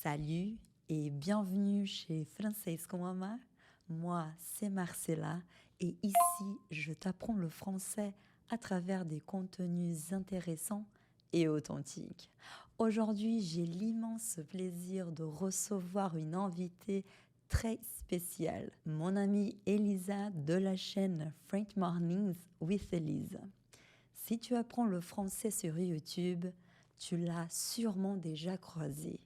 Salut et bienvenue chez Francês com Mama. Moi, c'est Marcella et ici, je t'apprends le français à travers des contenus intéressants et authentiques. Aujourd'hui, j'ai l'immense plaisir de recevoir une invitée très spéciale, mon amie Elisa de la chaîne Frank Mornings with Elisa. Si tu apprends le français sur YouTube, tu l'as sûrement déjà croisée.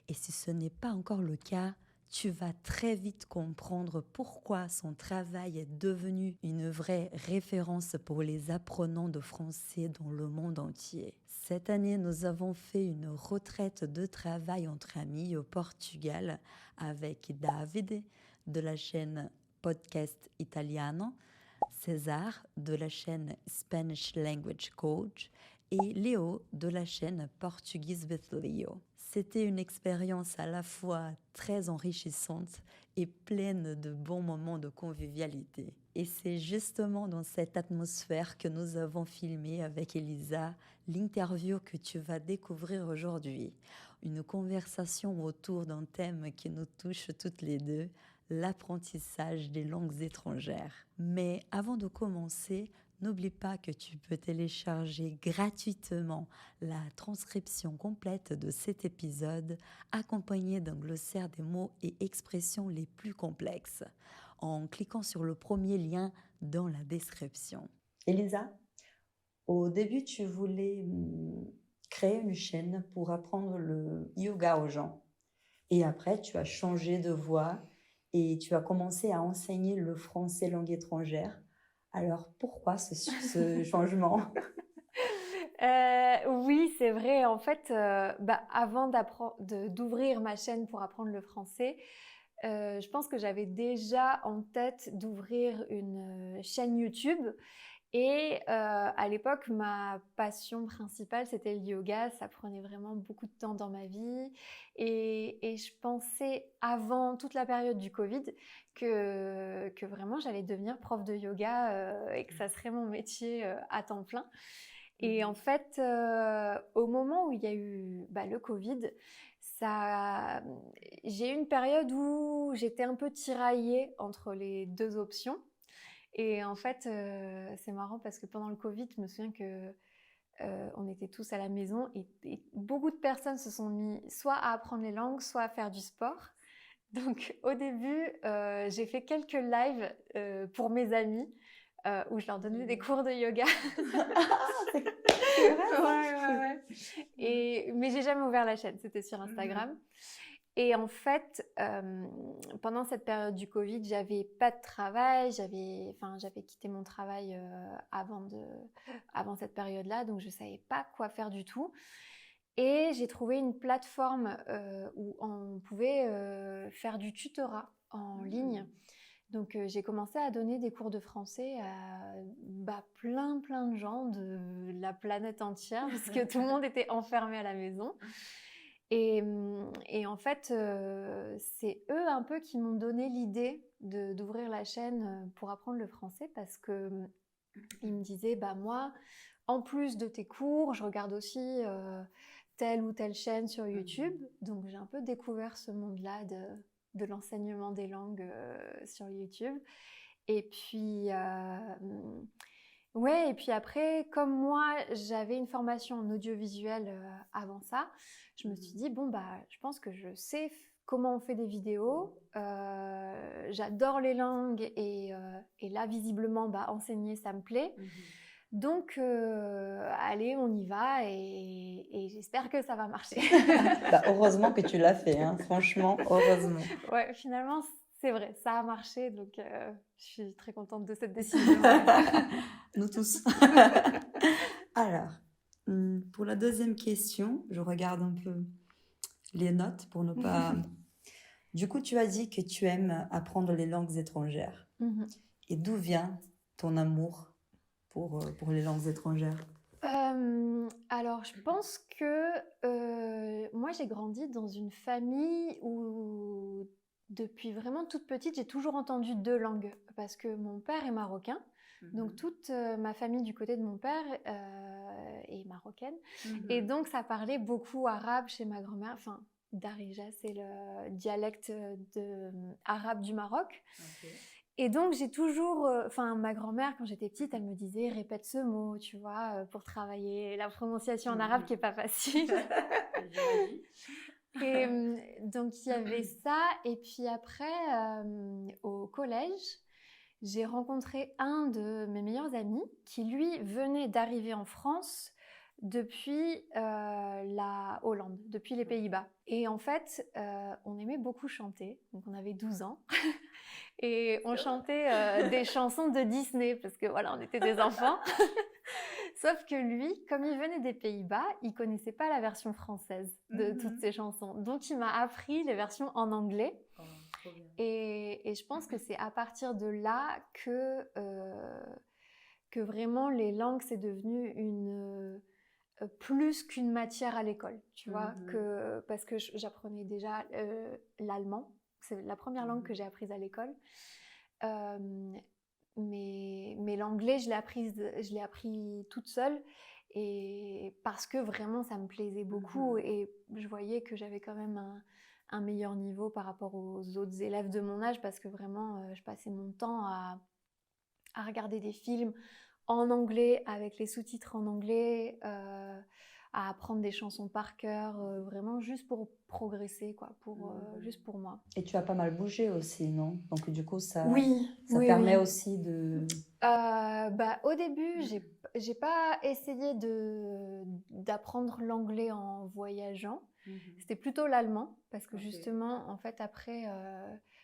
Et si ce n'est pas encore le cas, tu vas très vite comprendre pourquoi son travail est devenu une vraie référence pour les apprenants de français dans le monde entier. Cette année, nous avons fait une retraite de travail entre amis au Portugal avec David de la chaîne Podcast Italiano, César de la chaîne Spanish Language Coach et Léo de la chaîne Portuguese with Leo. C'était une expérience à la fois très enrichissante et pleine de bons moments de convivialité. Et c'est justement dans cette atmosphère que nous avons filmé avec Elisa l'interview que tu vas découvrir aujourd'hui. Une conversation autour d'un thème qui nous touche toutes les deux, l'apprentissage des langues étrangères. Mais avant de commencer, n'oublie pas que tu peux télécharger gratuitement la transcription complète de cet épisode accompagnée d'un glossaire des mots et expressions les plus complexes en cliquant sur le premier lien dans la description. Elisa, au début, tu voulais créer une chaîne pour apprendre le yoga aux gens. Et après, tu as changé de voie et tu as commencé à enseigner le français langue étrangère. Alors, pourquoi ce changement? Oui, c'est vrai. En fait, avant d'ouvrir ma chaîne pour apprendre le français, je pense que j'avais déjà en tête d'ouvrir une chaîne YouTube. Et à l'époque, ma passion principale, c'était le yoga. Ça prenait vraiment beaucoup de temps dans ma vie. Et je pensais, avant toute la période du Covid, que vraiment j'allais devenir prof de yoga et que ça serait mon métier à temps plein. Et en fait, au moment où il y a eu le Covid, j'ai eu une période où j'étais un peu tiraillée entre les deux options. Et en fait, c'est marrant parce que pendant le Covid, je me souviens que on était tous à la maison et beaucoup de personnes se sont mis soit à apprendre les langues, soit à faire du sport. Donc au début, j'ai fait quelques lives pour mes amis où je leur donnais des cours de yoga. C'est vrai ça? Ouais. Mais j'ai jamais ouvert la chaîne, c'était sur Instagram. Et en fait, pendant cette période du Covid, j'avais pas de travail, j'avais quitté mon travail avant cette période-là, donc je savais pas quoi faire du tout. Et j'ai trouvé une plateforme où on pouvait faire du tutorat en ligne. Donc j'ai commencé à donner des cours de français à plein de gens de la planète entière parce que tout le monde était enfermé à la maison. Et en fait, c'est eux un peu qui m'ont donné l'idée d'ouvrir la chaîne pour apprendre le français parce que ils me disaient, moi, en plus de tes cours, je regarde aussi telle ou telle chaîne sur YouTube. Donc j'ai un peu découvert ce monde-là de l'enseignement des langues sur YouTube. Et puis, ouais, et puis après, comme moi, j'avais une formation en audiovisuel avant ça, je me suis dit, je pense que je sais comment on fait des vidéos. J'adore les langues et là, visiblement, enseigner, ça me plaît. Donc, allez, on y va et j'espère que ça va marcher. Heureusement que tu l'as fait, hein. Franchement, heureusement. Ouais, finalement, c'est vrai, ça a marché, donc je suis très contente de cette décision. Nous tous. Alors, pour la deuxième question, je regarde un peu les notes pour ne pas... Du coup, tu as dit que tu aimes apprendre les langues étrangères. Et d'où vient ton amour pour les langues étrangères? Alors, je pense que moi, j'ai grandi dans une famille où, depuis vraiment toute petite, j'ai toujours entendu deux langues. Parce que mon père est marocain. Donc, toute ma famille du côté de mon père est marocaine. Et donc, ça parlait beaucoup arabe chez ma grand-mère. Enfin, Darija, c'est le dialecte arabe du Maroc. Okay. Et donc, j'ai toujours... ma grand-mère, quand j'étais petite, elle me disait « répète ce mot », tu vois, pour travailler la prononciation en arabe qui n'est pas facile. Et donc, il y avait ça. Et puis après, au collège, j'ai rencontré un de mes meilleurs amis qui, lui, venait d'arriver en France depuis la Hollande, depuis les Pays-Bas. Et en fait, on aimait beaucoup chanter. Donc, on avait 12 ans. Et on chantait des chansons de Disney, parce que voilà, on était des enfants. Sauf que lui, comme il venait des Pays-Bas, il connaissait pas la version française de toutes ces chansons. Donc, il m'a appris les versions en anglais. Oh, trop bien. Et je pense que c'est à partir de là que vraiment les langues, c'est devenu plus qu'une matière à l'école, tu vois, parce que j'apprenais déjà l'allemand. C'est la première langue que j'ai apprise à l'école. Mais l'anglais, je l'ai appris toute seule, et parce que vraiment, ça me plaisait beaucoup. Et je voyais que j'avais quand même un meilleur niveau par rapport aux autres élèves de mon âge, parce que vraiment, je passais mon temps à regarder des films en anglais, avec les sous-titres en anglais, à apprendre des chansons par cœur, vraiment juste pour progresser, quoi, juste pour moi. Et tu as pas mal bougé aussi, non? Donc du coup, ça permet aussi de... Au début, j'ai pas essayé d'apprendre l'anglais en voyageant. C'était plutôt l'allemand, parce que justement, en fait, après,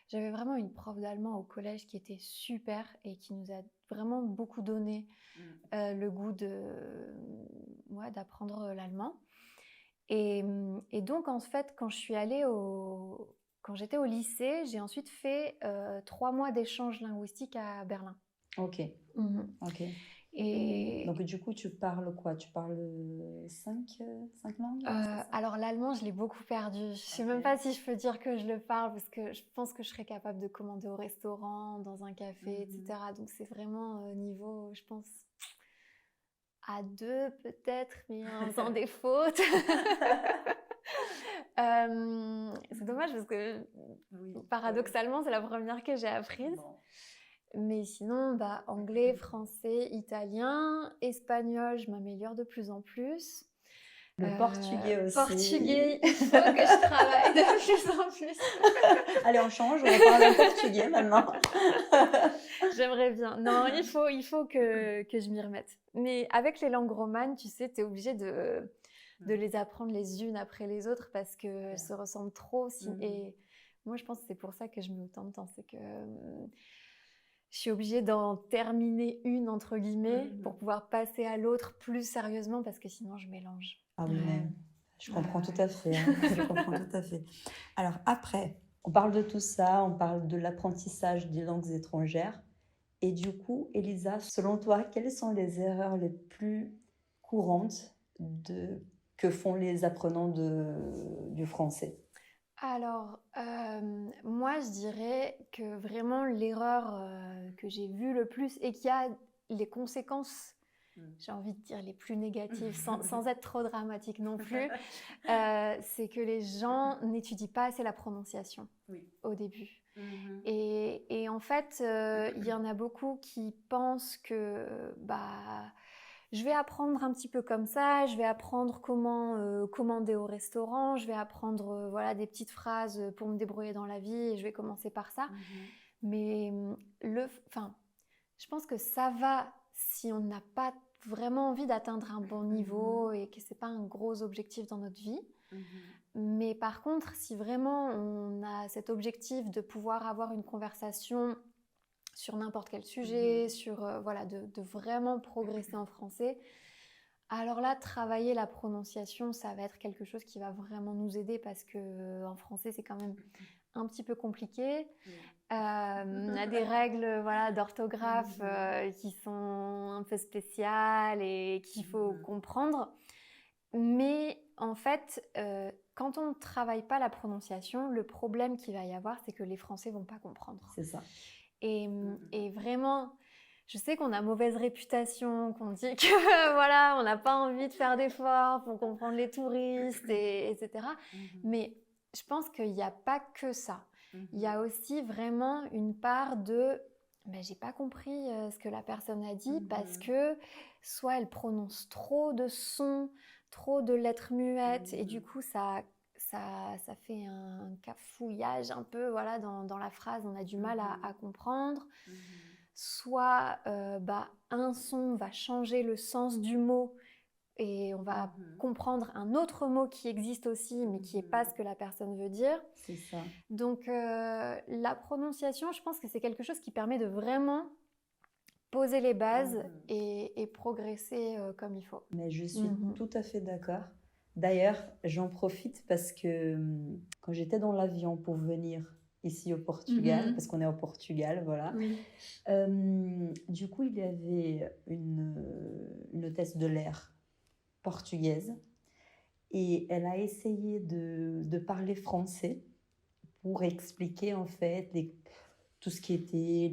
j'avais vraiment une prof d'allemand au collège qui était super et qui nous a vraiment beaucoup donné le goût d'apprendre l'allemand. Et donc, en fait, quand j'étais au lycée, j'ai ensuite fait 3 mois d'échange linguistique à Berlin. Ok. Ok. Et donc, du coup, tu parles quoi? Tu parles 5 langues? Alors, l'allemand, je l'ai beaucoup perdu. Je ne sais même pas si je peux dire que je le parle, parce que je pense que je serais capable de commander au restaurant, dans un café, etc. Donc, c'est vraiment niveau, je pense, A2 peut-être, mais en faisant des fautes. C'est dommage, parce que paradoxalement, c'est la première que j'ai apprise. Bon. Mais sinon, anglais, français, italien, espagnol, je m'améliore de plus en plus. Le portugais aussi. Portugais, il faut que je travaille de plus en plus. Allez, on change, on va parler portugais maintenant. J'aimerais bien. Non, il faut que je m'y remette. Mais avec les langues romanes, tu sais, tu es obligé de les apprendre les unes après les autres, parce qu'elles se ressemblent trop. Et moi, je pense que c'est pour ça que je mets autant de temps. C'est que je suis obligée d'en terminer une, entre guillemets, pour pouvoir passer à l'autre plus sérieusement, parce que sinon, je mélange. Ah oui, je comprends tout à fait. Je comprends tout à fait. Alors après, on parle de tout ça, on parle de l'apprentissage des langues étrangères. Et du coup, Elisa, selon toi, quelles sont les erreurs les plus courantes que font les apprenants du français? Alors, moi, je dirais que vraiment l'erreur que j'ai vue le plus, et qui a les conséquences, j'ai envie de dire les plus négatives, sans être trop dramatique non plus, c'est que les gens n'étudient pas assez la prononciation au début. Et en fait, il y en a beaucoup qui pensent que je vais apprendre un petit peu comme ça, je vais apprendre comment commander au restaurant, je vais apprendre des petites phrases pour me débrouiller dans la vie, et je vais commencer par ça. Mais je pense que ça va si on n'a pas vraiment envie d'atteindre un bon niveau et que ce n'est pas un gros objectif dans notre vie. Mais par contre, si vraiment on a cet objectif de pouvoir avoir une conversation sur n'importe quel sujet, de vraiment progresser en français, alors là, travailler la prononciation, ça va être quelque chose qui va vraiment nous aider, parce qu'en français, c'est quand même un petit peu compliqué. On a des règles d'orthographe qui sont un peu spéciales et qu'il faut comprendre. Mais en fait, quand on ne travaille pas la prononciation, le problème qu'il va y avoir, c'est que les Français ne vont pas comprendre. C'est ça. Et vraiment, je sais qu'on a mauvaise réputation, qu'on dit que on n'a pas envie de faire d'efforts pour comprendre les touristes, etc. Mais je pense qu'il n'y a pas que ça. Il y Mhm. a aussi vraiment une part de ben, j'ai pas compris ce que la personne a dit parce Mhm. que soit elle prononce trop de sons, trop de lettres muettes et du Mhm. coup ça fait un cafouillage un peu voilà, dans la phrase, on a du mal à comprendre. Mhm. Soit bah, un son va changer le sens du mot et on va Mhm. comprendre un autre mot qui existe aussi, mais qui n'est pas ce Mhm. que la personne veut dire. C'est ça. Donc la prononciation, je pense que c'est quelque chose qui permet de vraiment poser les bases Mhm. et progresser comme il faut. Mais je suis Mhm. tout à fait d'accord. D'ailleurs, j'en profite parce que quand j'étais dans l'avion pour venir ici au Portugal, parce qu'on est au Portugal, voilà, Oui. du coup, il y avait une hôtesse de l'air portugaise et elle a essayé de parler français pour expliquer en fait tout ce qui était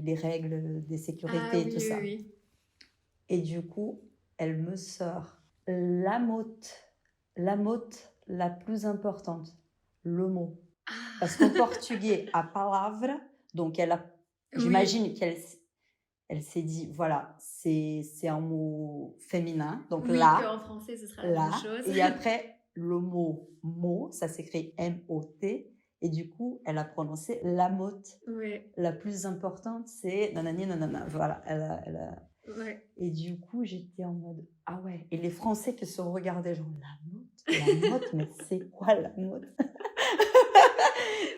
les règles des Ah sécurités et oui, tout oui, ça. oui. Et du coup, elle me sort la motte la plus importante, le mot. Parce qu'en portugais, a palavra, donc Oui. j'imagine elle s'est dit, voilà, c'est un mot féminin, donc Oui, qu'en français, ce sera la même là, chose. et après, le mot, ça s'écrit M-O-T, et du coup, elle a prononcé la motte. Oui, La plus importante, c'est nanani nanana. Voilà, oui. et du coup, j'étais en mode, ah ouais. Et les Français qui se regardaient, genre, la motte, mais c'est quoi la motte?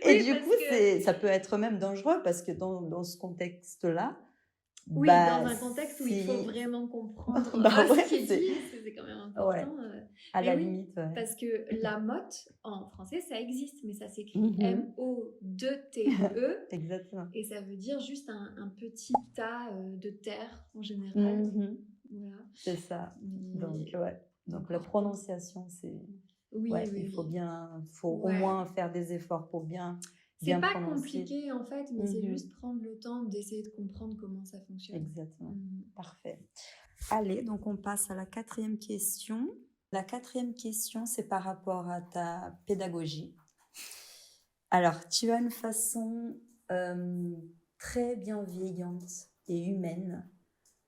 Et Oui, du parce coup, que ça peut être même dangereux parce que dans ce contexte-là, oui, dans bah, un contexte où il faut vraiment comprendre bah ce ouais, qui est dit, parce que c'est quand même ouais, important. à Mais la oui, limite, ouais. parce que la motte, en français, ça existe, mais ça s'écrit Mhm. M-O-2-T-E, Exactement. et ça veut dire juste un petit tas de terre, en général. Mhm. Voilà. C'est ça. Donc, Mais ouais. Donc, la encore. prononciation, c'est. Oui, Ouais, oui, oui. il faut au Ouais. moins faire des efforts pour C'est bien pas prononcer. compliqué, en fait, mais c'est Mhm. juste prendre le temps d'essayer de comprendre comment ça fonctionne. Exactement. Mhm. Parfait. Allez, donc on passe à la quatrième question. La quatrième question, c'est par rapport à ta pédagogie. Alors, tu as une façon très bienveillante et humaine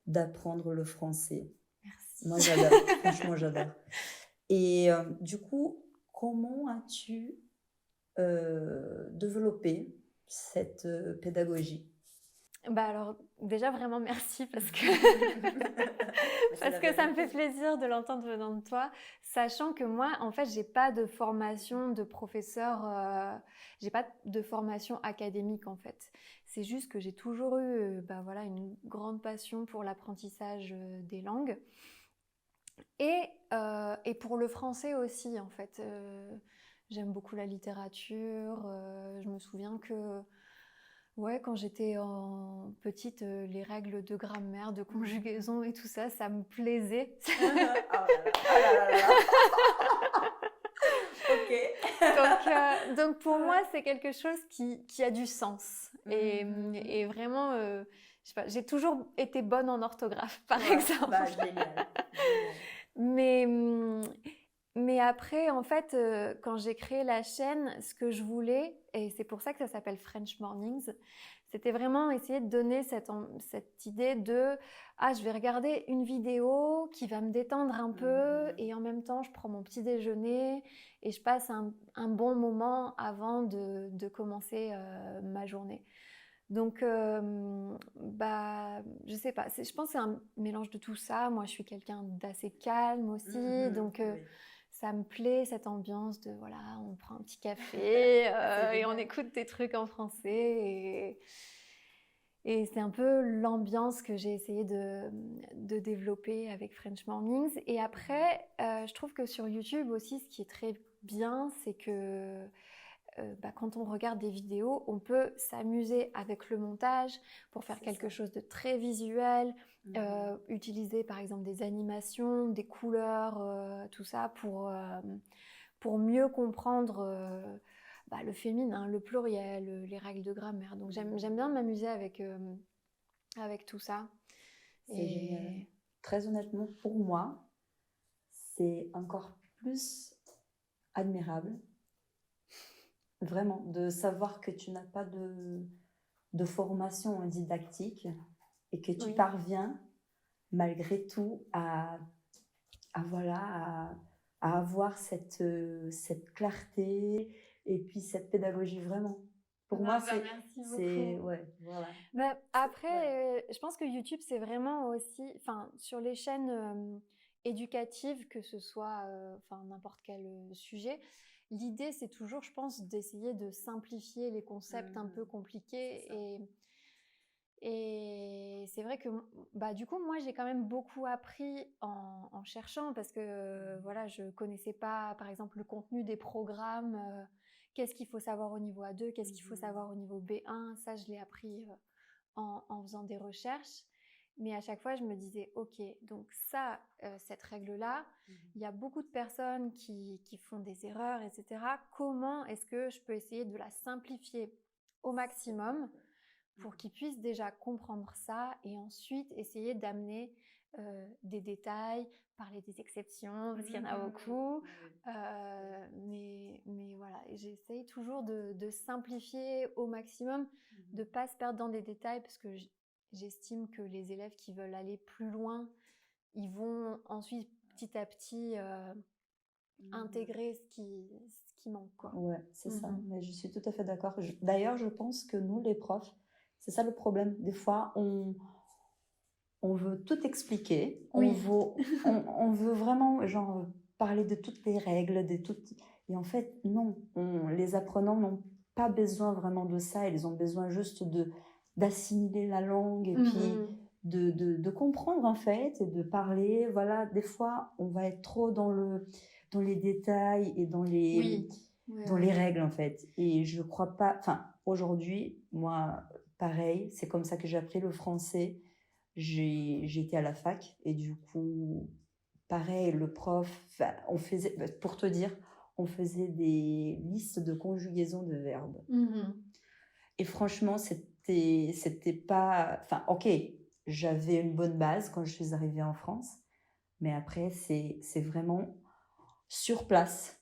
d'apprendre le français. Merci. Moi, j'adore. Franchement, j'adore. Et du coup, comment as-tu développé cette pédagogie? Bah alors, déjà vraiment merci parce que, C'est parce la que ça me vérité. fait plaisir de l'entendre venant de toi, sachant que moi, en fait, j'ai pas de formation de professeur, j'ai pas de formation académique en fait. C'est juste que j'ai toujours eu bah, voilà, une grande passion pour l'apprentissage des langues et pour le français aussi en fait. J'aime beaucoup la littérature, je me souviens que ouais, quand j'étais petite, les règles de grammaire, de conjugaison et tout ça, ça me plaisait. Oh là là là. Ok. Donc pour moi, c'est quelque chose qui a du sens. Et vraiment, je sais pas, j'ai toujours été bonne en orthographe, par exemple. Bah, génial. Mais, mais après, en fait, quand j'ai créé la chaîne, ce que je voulais, et c'est pour ça que ça s'appelle French Mornings, c'était vraiment essayer de donner cette idée de ah, je vais regarder une vidéo qui va me détendre un peu et en même temps, je prends mon petit déjeuner et je passe un bon moment avant de commencer ma journée. Donc, bah, je sais pas, je pense que c'est un mélange de tout ça. Moi, je suis quelqu'un d'assez calme aussi, donc Oui. ça me plaît cette ambiance de voilà, on prend un petit café et on génial. écoute des trucs en français et c'est un peu l'ambiance que j'ai essayé de développer avec French Mornings. Et après, je trouve que sur YouTube aussi, ce qui est très bien, c'est que bah, quand on regarde des vidéos, on peut s'amuser avec le montage pour faire quelque chose de très visuel, utiliser par exemple des animations, des couleurs, tout ça pour mieux comprendre bah, le féminin, le pluriel, les règles de grammaire. Donc j'aime bien m'amuser avec tout ça. C'est génial. Très honnêtement, pour moi, c'est encore plus admirable Vraiment, de savoir que tu n'as pas de formation didactique et que tu Oui. parviens malgré tout voilà, à avoir cette clarté et puis cette pédagogie vraiment. Pour moi, Merci c'est beaucoup. ouais, voilà. Ouais. Après, je pense que YouTube, c'est vraiment aussi, enfin, sur les chaînes éducatives, que ce soit, enfin, n'importe quel sujet, l'idée, c'est toujours, je pense, d'essayer de simplifier les concepts un peu compliqués. C'est ça. Et c'est vrai que, bah, du coup, moi, j'ai quand même beaucoup appris en cherchant, parce que, voilà, je connaissais pas, par exemple, le contenu des programmes. Qu'est-ce qu'il faut savoir au niveau A2, qu'est-ce qu'il faut savoir au niveau B1, ça, je l'ai appris en faisant des recherches. Mais à chaque fois, je me disais, OK, donc ça, cette règle-là, il y a beaucoup de personnes qui font des erreurs, etc. Comment est-ce que je peux essayer de la simplifier au maximum pour qu'ils puissent déjà comprendre ça, et ensuite essayer d'amener des détails, parler des exceptions, parce qu'il y en a beaucoup. Mais voilà, j'essaye toujours de simplifier au maximum, de ne pas se perdre dans des détails, parce que j'estime que les élèves qui veulent aller plus loin, ils vont ensuite petit à petit intégrer ce qui manque, quoi. Ouais, c'est ça. Mais je suis tout à fait d'accord. D'ailleurs, je pense que nous, les profs, c'est ça le problème. Des fois, on veut tout expliquer. Oui. On veut vraiment genre, parler de toutes les règles, et en fait, non. Les apprenants n'ont pas besoin vraiment de ça. Ils ont besoin juste d'assimiler la langue et puis de comprendre, en fait, et de parler. Voilà, des fois, on va être trop dans les détails et dans les règles, en fait. Et je crois pas... Enfin, aujourd'hui, moi, pareil, c'est comme ça que j'ai appris le français. J'ai été à la fac et du coup, pareil, le prof, on faisait, pour te dire, on faisait des listes de conjugaison de verbes. Et franchement, c'était pas... Enfin, ok, j'avais une bonne base quand je suis arrivée en France, mais après, c'est vraiment sur place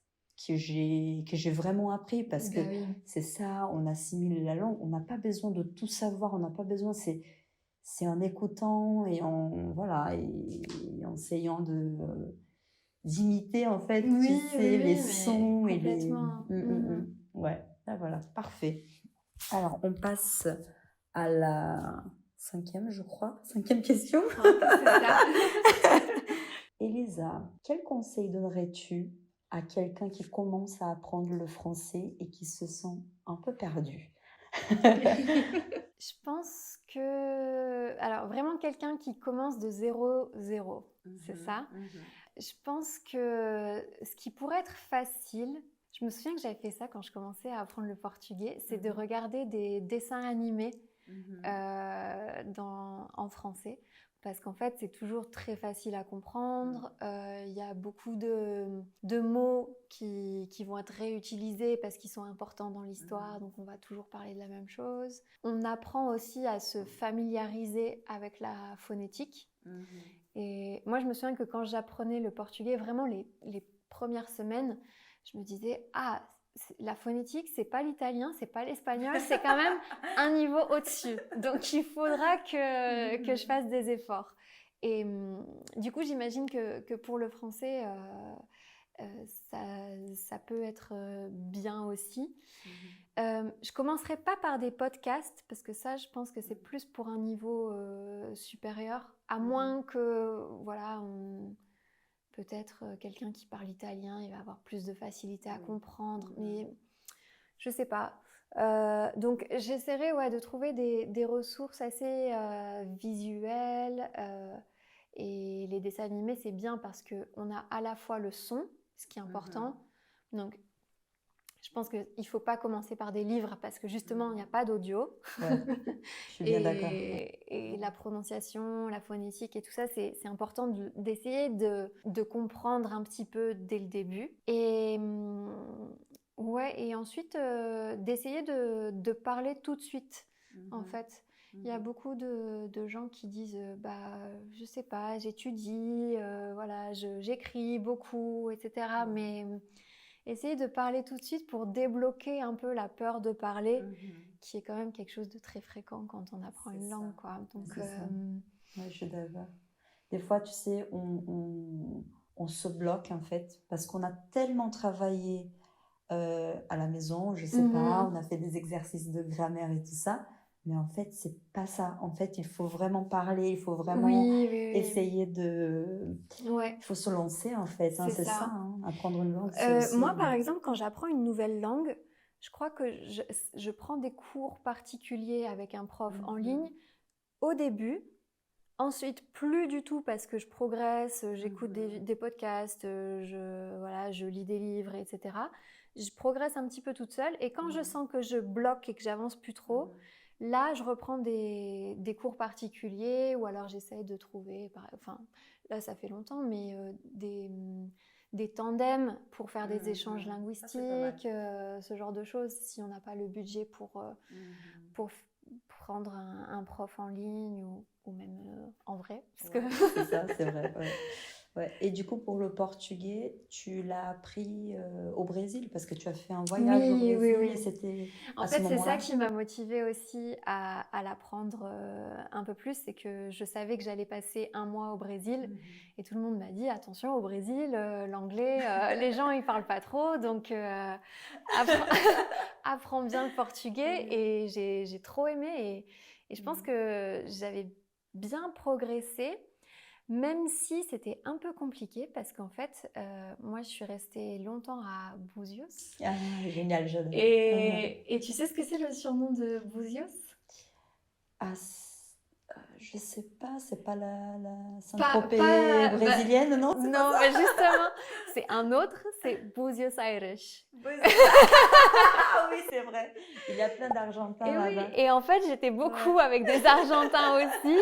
que j'ai vraiment appris, parce que c'est ça, on assimile la langue, on n'a pas besoin de tout savoir, on n'a pas besoin, c'est en écoutant et voilà, et en essayant d'imiter, en fait, les sons et les... Ouais, voilà, parfait. Alors, on passe à la cinquième question. C'est ça. Elisa, quel conseil donnerais-tu à quelqu'un qui commence à apprendre le français et qui se sent un peu perdu? Je pense que... Alors, vraiment quelqu'un qui commence de 0-0, c'est ça. Je pense que ce qui pourrait être facile, je me souviens que j'avais fait ça quand je commençais à apprendre le portugais, c'est de regarder des dessins animés en français. Parce qu'en fait, c'est toujours très facile à comprendre. Il y a beaucoup de mots qui vont être réutilisés parce qu'ils sont importants dans l'histoire, donc on va toujours parler de la même chose. On apprend aussi à se familiariser avec la phonétique. Et moi, je me souviens que quand j'apprenais le portugais, vraiment les premières semaines, je me disais, la phonétique, c'est pas l'italien, c'est pas l'espagnol, c'est quand même un niveau au-dessus. Donc, il faudra que je fasse des efforts. Et du coup, j'imagine que pour le français, ça peut être bien aussi. Je commencerai pas par des podcasts, parce que ça, je pense que c'est plus pour un niveau supérieur, à moins que, voilà, peut-être quelqu'un qui parle italien, il va avoir plus de facilité à comprendre, mais je sais pas. Donc j'essaierai de trouver des ressources assez visuelles, et les dessins animés, c'est bien parce qu'on a à la fois le son, ce qui est important. Donc je pense qu'il ne faut pas commencer par des livres, parce que justement, il n'y a pas d'audio. Ouais, je suis bien d'accord. Et la prononciation, la phonétique et tout ça, c'est important d'essayer de comprendre un petit peu dès le début. Et ensuite, d'essayer de parler tout de suite, en fait. Il y a beaucoup de gens qui disent je sais pas, j'étudie, voilà, j'écris beaucoup, etc. Mais essayer de parler tout de suite pour débloquer un peu la peur de parler, qui est quand même quelque chose de très fréquent quand on apprend une langue, quoi. Donc, Ouais, je suis d'accord. Des fois, tu sais, on se bloque en fait parce qu'on a tellement travaillé à la maison, je sais pas, on a fait des exercices de grammaire et tout ça, mais en fait, c'est pas ça. En fait, il faut vraiment parler, il faut vraiment essayer de... Ouais. Il faut se lancer en fait, hein, c'est ça, hein. Apprendre une langue, c'est aussi... Moi, par exemple, quand j'apprends une nouvelle langue, je crois que je prends des cours particuliers avec un prof en ligne au début. Ensuite, plus du tout parce que je progresse, j'écoute des podcasts, je lis des livres, etc. Je progresse un petit peu toute seule et quand je sens que je bloque et que j'avance plus trop, là, je reprends des cours particuliers ou alors j'essaye de trouver, enfin, là, ça fait longtemps, mais des tandems pour faire des échanges linguistiques, ce genre de choses, si on n'a pas le budget pour prendre un prof en ligne ou même en vrai. Parce que... C'est ça, c'est vrai. Ouais. Ouais. Et du coup, pour le portugais, tu l'as appris au Brésil parce que tu as fait un voyage au Brésil. Oui. Et c'était en fait, c'est ça qui m'a motivée aussi à l'apprendre un peu plus. C'est que je savais que j'allais passer un mois au Brésil et tout le monde m'a dit attention, au Brésil, l'anglais, les gens ils parlent pas trop, donc apprends bien le portugais. Et j'ai trop aimé et je pense que j'avais bien progressé. Même si c'était un peu compliqué parce qu'en fait, moi je suis restée longtemps à Buzios. Ah, génial, j'adore. Et tu sais ce que c'est le surnom de Buzios? Ah, je sais pas, c'est pas la Saint-Tropez brésilienne, non? Non, mais justement, c'est un autre, c'est Buzios Aires. Ah oui, c'est vrai. Il y a plein d'Argentins là-bas. Et en fait, j'étais beaucoup avec des Argentins aussi.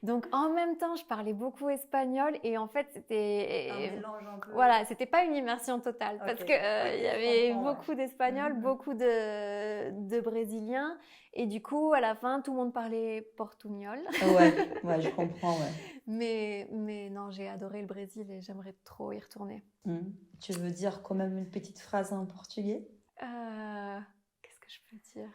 Donc, en même temps, je parlais beaucoup espagnol. Et en fait, c'était... Un mélange un peu. Voilà, c'était pas une immersion totale. Parce qu'il y avait beaucoup d'Espagnols, beaucoup de Brésiliens. Et du coup, à la fin, tout le monde parlait portugnol. Ouais, je comprends, ouais. Mais non, j'ai adoré le Brésil et j'aimerais trop y retourner. Tu veux dire quand même une petite phrase en portugais? Qu'est-ce que je peux dire?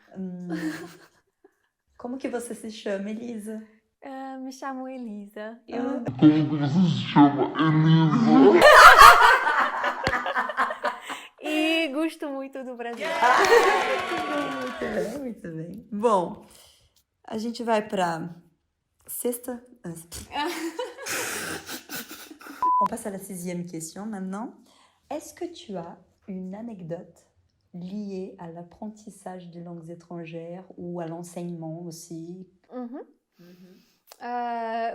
Como que você se chama, Elisa? Me chamo Elisa. Como você se chama, Elisa? E gosto muito do Brasil. Muito bem. Bom, a gente vai para sexta. On passe à la 6e question maintenant. Est-ce que tu as une anecdote liée à l'apprentissage des langues étrangères ou à l'enseignement aussi?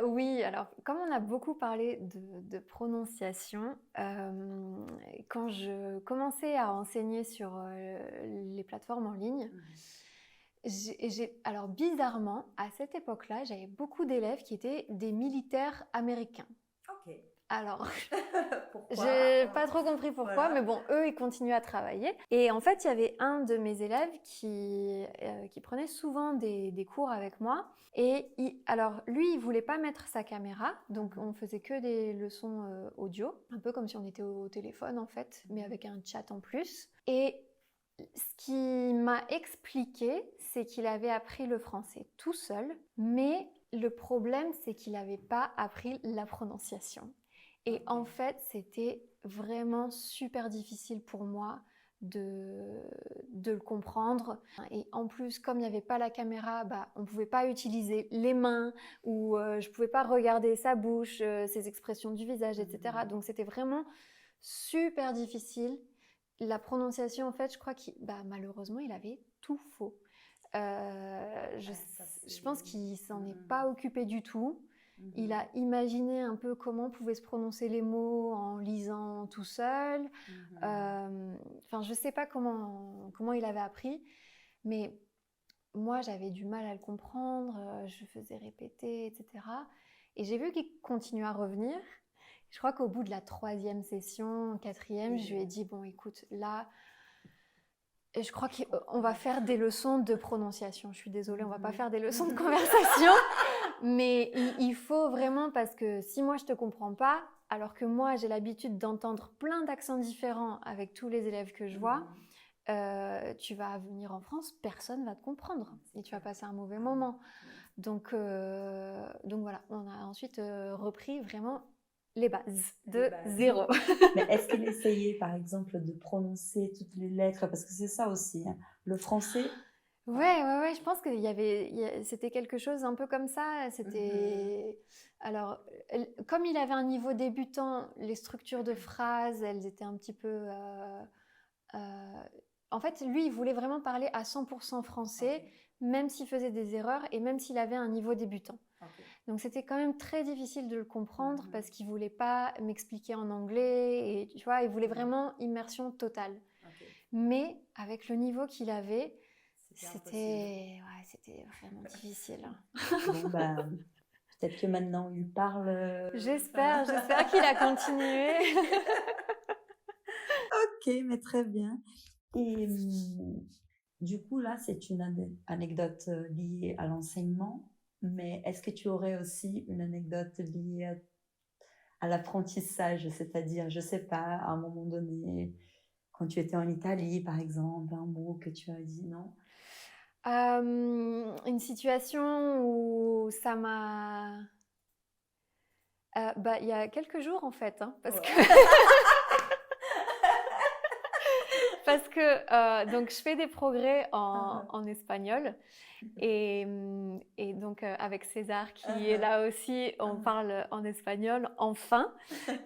Oui, alors comme on a beaucoup parlé de prononciation, quand je commençais à enseigner sur les plateformes en ligne, alors bizarrement, à cette époque-là, j'avais beaucoup d'élèves qui étaient des militaires américains. Ok. Alors, Pourquoi? j'ai pas trop compris pourquoi, mais bon, eux, ils continuent à travailler. Et en fait, il y avait un de mes élèves qui prenait souvent des cours avec moi. Et alors, lui, il voulait pas mettre sa caméra, donc on faisait que des leçons audio, un peu comme si on était au téléphone en fait, mais avec un chat en plus. Et ce qui m'a expliqué, c'est qu'il avait appris le français tout seul, mais le problème, c'est qu'il n'avait pas appris la prononciation. Et en fait, c'était vraiment super difficile pour moi de le comprendre. Et en plus, comme il n'y avait pas la caméra, on ne pouvait pas utiliser les mains ou je ne pouvais pas regarder sa bouche, ses expressions du visage, etc. Donc, c'était vraiment super difficile. La prononciation, en fait, je crois qu'il, malheureusement, il avait tout faux. Je pense qu'il s'en est pas occupé du tout. Il a imaginé un peu comment pouvaient se prononcer les mots en lisant tout seul. Enfin, je sais pas comment il avait appris, mais moi, j'avais du mal à le comprendre. Je faisais répéter, etc. Et j'ai vu qu'il continuait à revenir. Je crois qu'au bout de la 3e session, 4e, je lui ai dit, bon, écoute, là, je crois qu'on va faire des leçons de prononciation. Je suis désolée, on va pas faire des leçons de conversation. Mais il faut vraiment, parce que si moi je te comprends pas, alors que moi, j'ai l'habitude d'entendre plein d'accents différents avec tous les élèves que je vois, tu vas venir en France, personne va te comprendre et tu vas passer un mauvais moment. Donc voilà, on a ensuite repris vraiment les bases de zéro. Mais est-ce qu'il essayait, par exemple, de prononcer toutes les lettres? Parce que c'est ça aussi, hein. Le français. Ouais, je pense c'était quelque chose un peu comme ça. Alors, comme il avait un niveau débutant, les structures de phrases, elles étaient un petit peu... En fait, lui, il voulait vraiment parler à 100% français, même s'il faisait des erreurs et même s'il avait un niveau débutant. Donc, c'était quand même très difficile de le comprendre parce qu'il voulait pas m'expliquer en anglais et tu vois, il voulait vraiment immersion totale. Mais avec le niveau qu'il avait, c'était vraiment difficile. Bon, peut-être que maintenant il parle. J'espère qu'il a continué. Ok, mais très bien. Et du coup, là, c'est une anecdote liée à l'enseignement, mais est-ce que tu aurais aussi une anecdote liée à l'apprentissage, c'est-à-dire, je sais pas, à un moment donné, quand tu étais en Italie, par exemple, un mot que tu as dit, non? Une situation où ça m'a... il y a quelques jours en fait, hein, parce que donc je fais des progrès en espagnol et donc avec César qui est là aussi, on parle en espagnol enfin.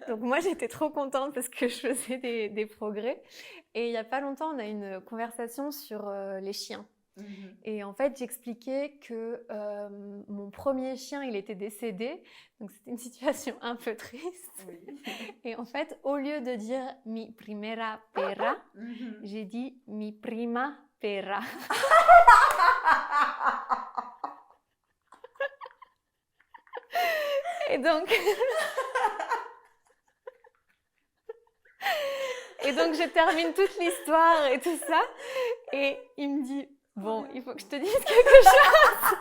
Donc moi j'étais trop contente parce que je faisais des progrès et il y a pas longtemps on a eu une conversation sur les chiens. Et en fait, j'expliquais que mon premier chien, il était décédé. Donc, c'était une situation un peu triste. Et en fait, au lieu de dire « mi primera perra », j'ai dit « mi prima perra ». Et donc... Et donc, je termine toute l'histoire et tout ça. Et il me dit... Bon, il faut que je te dise quelque chose.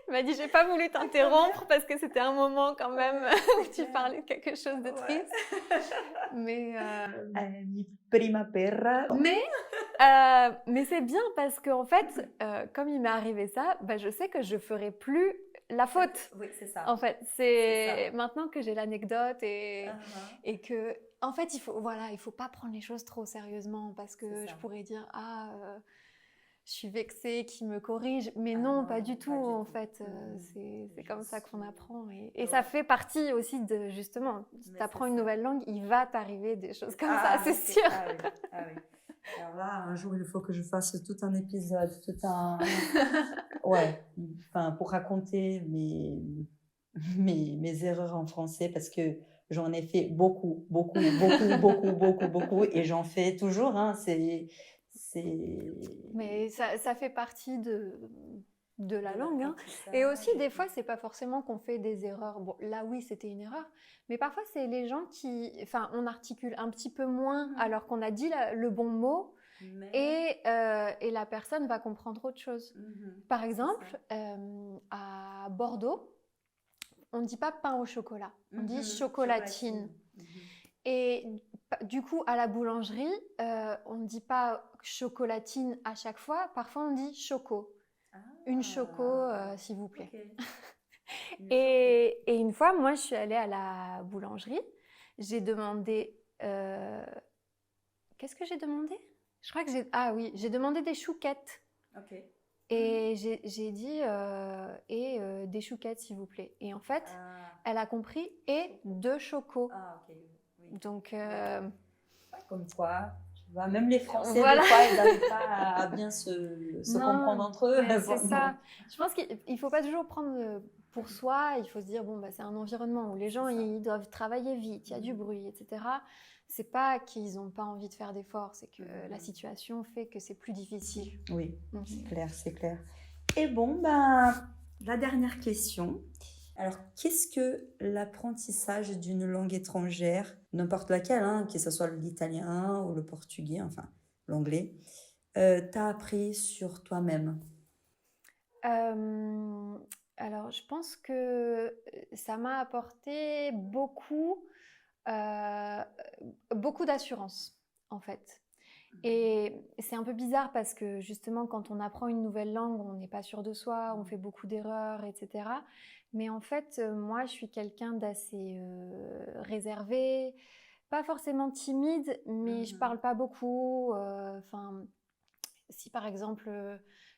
Il m'a dit, j'ai pas voulu t'interrompre parce que c'était un moment quand même où tu parlais de quelque chose de triste. Mais Mi prima perra. Mais c'est bien parce qu'en fait, comme il m'est arrivé ça, je sais que je ferai plus la faute. Oui, c'est ça. En fait, c'est maintenant que j'ai l'anecdote et que, en fait, il faut pas prendre les choses trop sérieusement parce que je pourrais dire, je suis vexée qu'il me corrige, mais non, pas du tout en fait. C'est comme ça qu'on apprend et ça fait partie aussi de justement. Si tu apprends une nouvelle langue, il va t'arriver des choses comme ça, c'est sûr. Ah oui. Alors là, un jour, il faut que je fasse tout un épisode, pour raconter mes erreurs en français parce que j'en ai fait beaucoup, et j'en fais toujours. Hein, Mais ça fait partie de la langue. Hein. Et aussi, des fois, c'est pas forcément qu'on fait des erreurs. Bon, là, oui, c'était une erreur. Mais parfois, c'est les gens on articule un petit peu moins alors qu'on a dit le bon mot et la personne va comprendre autre chose. Par exemple, à Bordeaux, on ne dit pas pain au chocolat, on dit chocolatine. Et du coup, à la boulangerie, on ne dit pas chocolatine à chaque fois. Parfois, on dit choco. Une choco, s'il vous plaît. Et une fois, moi, je suis allée à la boulangerie. J'ai demandé... Qu'est-ce que j'ai demandé? Je crois que j'ai demandé des chouquettes. Et j'ai dit des chouquettes, s'il vous plaît. Et en fait, elle a compris et deux chocos. Donc, comme quoi, tu vois, même les Français, des fois, ils n'arrivent pas à bien se comprendre entre eux. C'est ça. Je pense qu'il ne faut pas toujours prendre pour soi. Il faut se dire, c'est un environnement où les gens ils doivent travailler vite, il y a du bruit, etc. C'est pas qu'ils n'ont pas envie de faire d'efforts, c'est que la situation fait que c'est plus difficile. Oui, c'est clair. Et la dernière question. Alors, qu'est-ce que l'apprentissage d'une langue étrangère, n'importe laquelle, hein, que ce soit l'italien ou le portugais, enfin l'anglais, t'a appris sur toi-même? Alors, je pense que ça m'a apporté euh, beaucoup d'assurance, en fait. Et c'est un peu bizarre parce que justement, quand on apprend une nouvelle langue, on n'est pas sûr de soi, on fait beaucoup d'erreurs, etc. Mais en fait, moi, je suis quelqu'un d'assez réservé, pas forcément timide, mais je parle pas beaucoup. Enfin, si par exemple,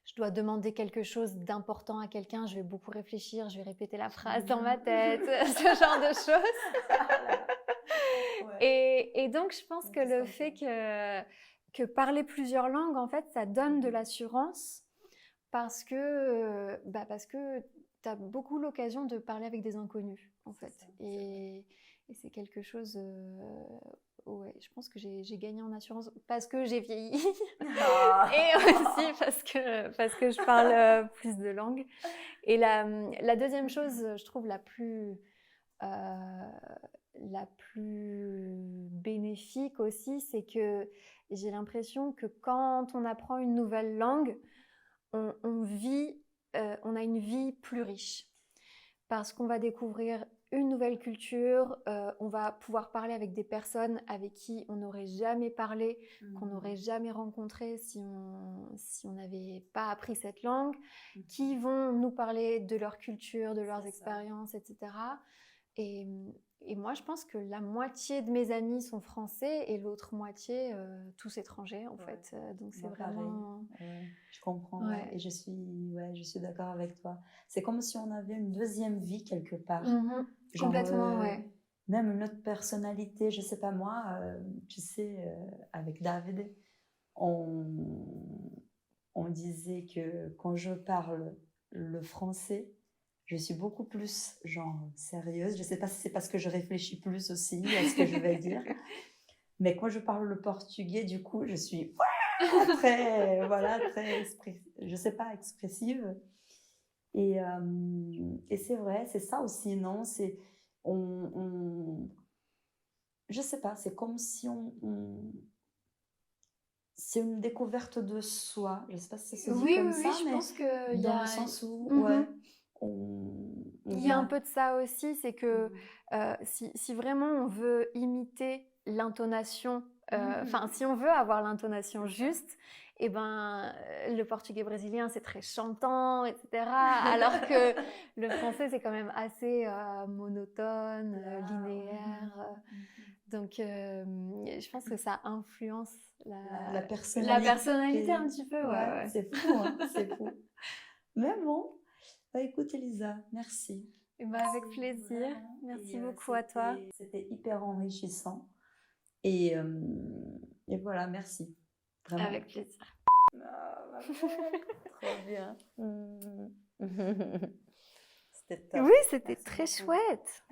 je dois demander quelque chose d'important à quelqu'un, je vais beaucoup réfléchir, je vais répéter la phrase dans ma tête, ce genre de choses. Et donc, je pense que le fait que parler plusieurs langues, en fait, ça donne de l'assurance parce que tu as beaucoup l'occasion de parler avec des inconnus, en fait. Et c'est quelque chose... ouais, je pense que j'ai gagné en assurance parce que j'ai vieilli et aussi parce que je parle plus de langues. Et la deuxième chose, je trouve la plus bénéfique aussi, c'est que j'ai l'impression que quand on apprend une nouvelle langue, on a une vie plus riche parce qu'on va découvrir une nouvelle culture, on va pouvoir parler avec des personnes avec qui on n'aurait jamais parlé, qu'on n'aurait jamais rencontré si on n'avait pas appris cette langue, qui vont nous parler de leur culture, de leurs expériences, etc. Et, et moi, je pense que la moitié de mes amis sont français et l'autre moitié, tous étrangers, en fait. Donc, c'est vraiment... Je comprends, Ouais. et je suis d'accord avec toi. C'est comme si on avait une deuxième vie quelque part. Genre, Complètement, ouais. même une autre personnalité, je sais pas moi, tu sais, avec David, on, on disait que quand je parle le français, je suis beaucoup plus genre sérieuse. Je sais pas si c'est parce que je réfléchis plus aussi à ce que je vais dire. Mais quand je parle le portugais, du coup, je suis très, je sais pas, expressive. Et c'est vrai, c'est ça aussi, non? Je sais pas, c'est comme si c'est une découverte de soi. Je sais pas si ça se dit comme ça, Oui, je mais pense qu'il y dans a... le sens où, on Il y a un vient. peu de ça aussi, c'est que si vraiment on veut imiter l'intonation, enfin si on veut avoir l'intonation juste, et ben le portugais brésilien c'est très chantant, etc. Alors que le français c'est quand même assez monotone, linéaire. Donc je pense que ça influence La la personnalité. personnalité un petit peu, ouais. C'est fou, hein, c'est fou. Mais bon, bah, écoute Elisa, merci. Et ben, avec plaisir. Vraiment. Merci Et, beaucoup à toi. c'était hyper enrichissant. Et, et voilà, merci. Vraiment. Avec plaisir. Ah, trop bien. C'était top. Oui, c'était Merci très beaucoup. chouette.